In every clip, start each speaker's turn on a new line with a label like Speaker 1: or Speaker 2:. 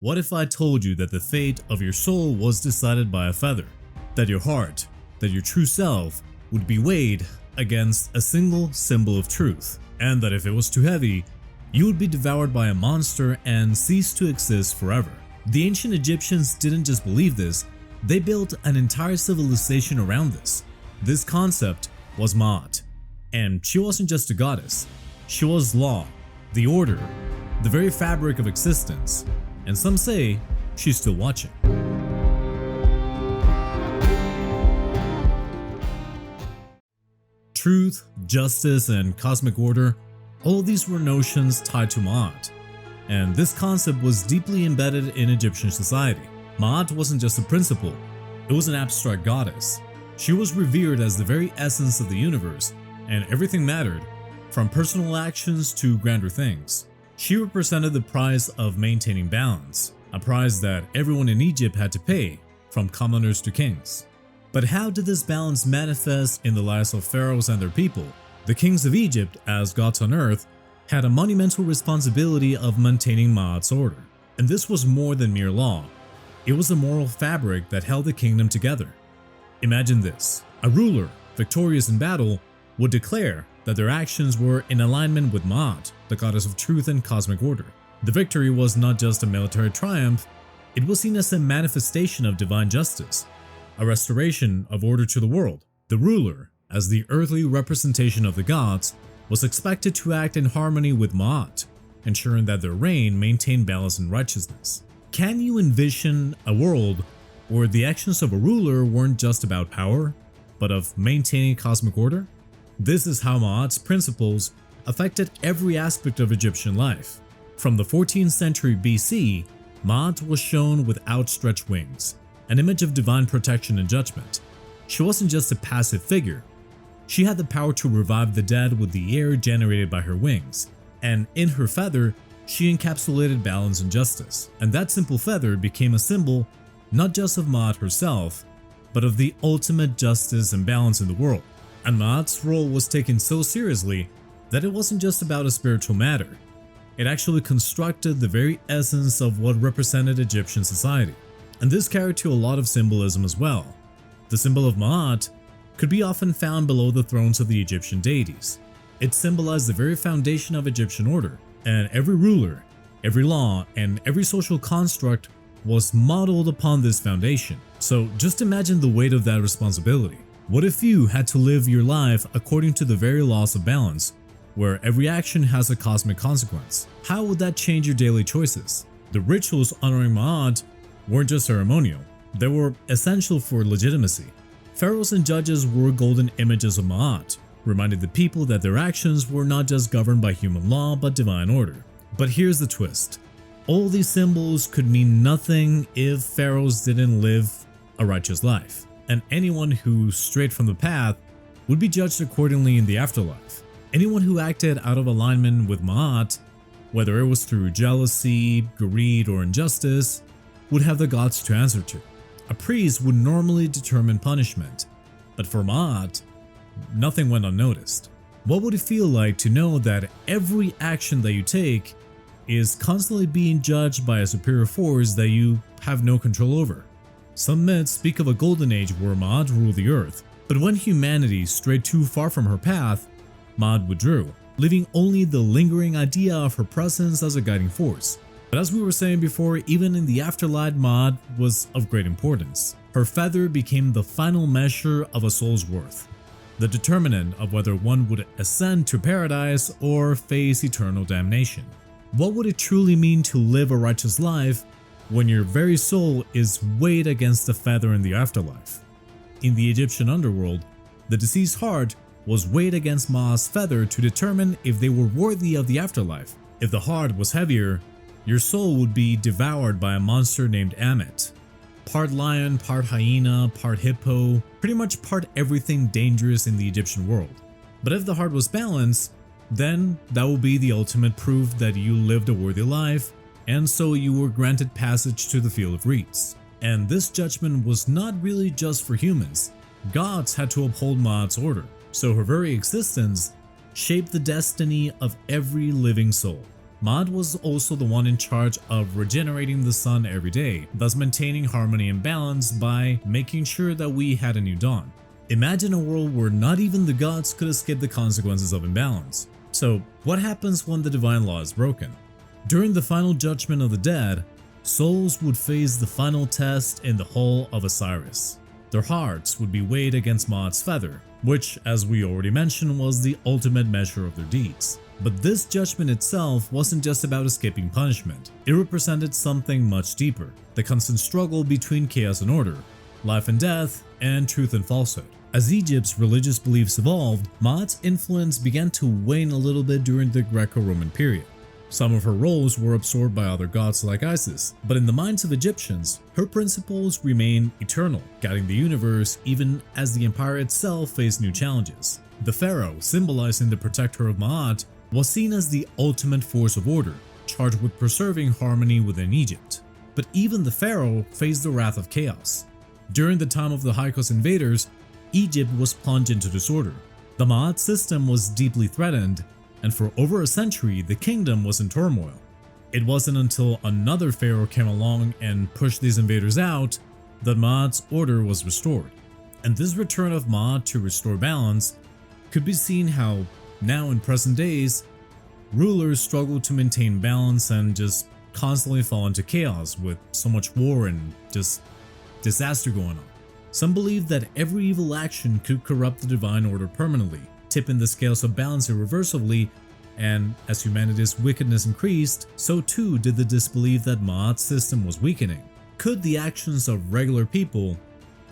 Speaker 1: What if I told you that the fate of your soul was decided by a feather? That your heart, that your true self, would be weighed against a single symbol of truth, and that if it was too heavy, you would be devoured by a monster and cease to exist forever. The ancient Egyptians didn't just believe this, they built an entire civilization around this. This concept was Maat, and she wasn't just a goddess, she was law, the order, the very fabric of existence, and some say she's still watching. Truth, justice, and cosmic order, all of these were notions tied to Maat, and this concept was deeply embedded in Egyptian society. Maat wasn't just a principle, it was an abstract goddess. She was revered as the very essence of the universe, and everything mattered, from personal actions to grander things. She represented the price of maintaining balance, a price that everyone in Egypt had to pay, from commoners to kings. But how did this balance manifest in the lives of pharaohs and their people? The kings of Egypt, as gods on earth, had a monumental responsibility of maintaining Maat's order. And this was more than mere law. It was a moral fabric that held the kingdom together. Imagine this: a ruler, victorious in battle, would declare that their actions were in alignment with Maat, the goddess of truth and cosmic order. The victory was not just a military triumph, it was seen as a manifestation of divine justice, a restoration of order to the world. The ruler, as the earthly representation of the gods, was expected to act in harmony with Maat, ensuring that their reign maintained balance and righteousness. Can you envision a world where the actions of a ruler weren't just about power, but of maintaining cosmic order? This is how Maat's principles affected every aspect of Egyptian life. From the 14th century BC, Maat was shown with outstretched wings, an image of divine protection and judgment. She wasn't just a passive figure. She had the power to revive the dead with the air generated by her wings, and in her feather, she encapsulated balance and justice. And that simple feather became a symbol not just of Maat herself, but of the ultimate justice and balance in the world. And Maat's role was taken so seriously that it wasn't just about a spiritual matter. It actually constructed the very essence of what represented Egyptian society. And this carried to a lot of symbolism as well. The symbol of Maat could be often found below the thrones of the Egyptian deities. It symbolized the very foundation of Egyptian order, and every ruler, every law, and every social construct was modeled upon this foundation. So just imagine the weight of that responsibility. What if you had to live your life according to the very laws of balance, where every action has a cosmic consequence? How would that change your daily choices? The rituals honoring Maat weren't just ceremonial, they were essential for legitimacy. Pharaohs and judges were golden images of Maat, reminding the people that their actions were not just governed by human law but divine order. But here's the twist: all these symbols could mean nothing if pharaohs didn't live a righteous life, and anyone who strayed from the path would be judged accordingly in the afterlife. Anyone who acted out of alignment with Maat, whether it was through jealousy, greed, or injustice, would have the gods to answer to. A priest would normally determine punishment, but for Maat, nothing went unnoticed. What would it feel like to know that every action that you take is constantly being judged by a superior force that you have no control over? Some myths speak of a golden age where Maat ruled the earth, but when humanity strayed too far from her path, Maat withdrew, leaving only the lingering idea of her presence as a guiding force. But as we were saying before, even in the afterlife, Maat was of great importance. Her feather became the final measure of a soul's worth, the determinant of whether one would ascend to paradise or face eternal damnation. What would it truly mean to live a righteous life when your very soul is weighed against the feather in the afterlife? In the Egyptian underworld, the deceased heart was weighed against Maat's feather to determine if they were worthy of the afterlife. If the heart was heavier, your soul would be devoured by a monster named Ammit. Part lion, part hyena, part hippo, pretty much part everything dangerous in the Egyptian world. But if the heart was balanced, then that would be the ultimate proof that you lived a worthy life, and so you were granted passage to the field of reeds. And this judgment was not really just for humans. Gods had to uphold Maat's order, so her very existence shaped the destiny of every living soul. Maat was also the one in charge of regenerating the sun every day, thus maintaining harmony and balance by making sure that we had a new dawn. Imagine a world where not even the gods could escape the consequences of imbalance. So, what happens when the divine law is broken? During the final judgment of the dead, souls would face the final test in the Hall of Osiris. Their hearts would be weighed against Maat's feather, which, as we already mentioned, was the ultimate measure of their deeds. But this judgment itself wasn't just about escaping punishment. It represented something much deeper: the constant struggle between chaos and order, life and death, and truth and falsehood. As Egypt's religious beliefs evolved, Maat's influence began to wane a little bit during the Greco-Roman period. Some of her roles were absorbed by other gods like Isis, but in the minds of Egyptians, her principles remained eternal, guiding the universe even as the empire itself faced new challenges. The pharaoh, symbolizing the protector of Maat, was seen as the ultimate force of order, charged with preserving harmony within Egypt. But even the pharaoh faced the wrath of chaos. During the time of the Hyksos invaders, Egypt was plunged into disorder. The Maat system was deeply threatened, and for over a century the kingdom was in turmoil. It wasn't until another pharaoh came along and pushed these invaders out that Maat's order was restored. And this return of Maat to restore balance could be seen how, now in present days, rulers struggle to maintain balance and just constantly fall into chaos with so much war and just disaster going on. Some believe that every evil action could corrupt the divine order permanently, tipping the scales of balance irreversibly, and as humanity's wickedness increased, so too did the disbelief that Maat's system was weakening. Could the actions of regular people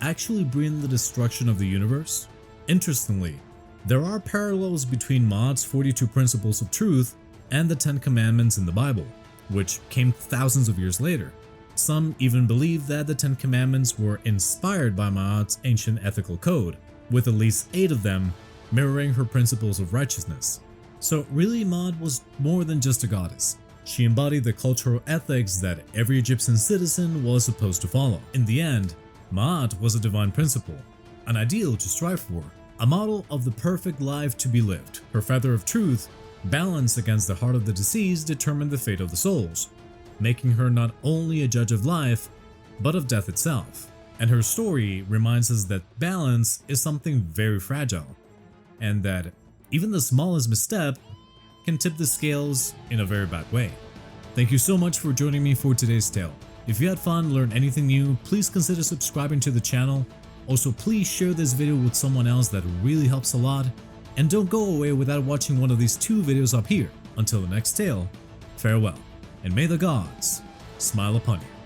Speaker 1: actually bring the destruction of the universe? Interestingly, there are parallels between Maat's 42 principles of truth and the 10 commandments in the Bible, which came thousands of years later. Some even believe that the 10 commandments were inspired by Maat's ancient ethical code, with at least 8 of them mirroring her principles of righteousness. So really, Maat was more than just a goddess. She embodied the cultural ethics that every Egyptian citizen was supposed to follow. In the end, Maat was a divine principle, an ideal to strive for, a model of the perfect life to be lived. Her feather of truth, balanced against the heart of the deceased, determined the fate of the souls, making her not only a judge of life, but of death itself. And her story reminds us that balance is something very fragile, and that even the smallest misstep can tip the scales in a very bad way. Thank you so much for joining me for today's tale. If you had fun, learned anything new, please consider subscribing to the channel. Also, please share this video with someone else, that really helps a lot. And don't go away without watching one of these 2 videos up here. Until the next tale, farewell, and may the gods smile upon you.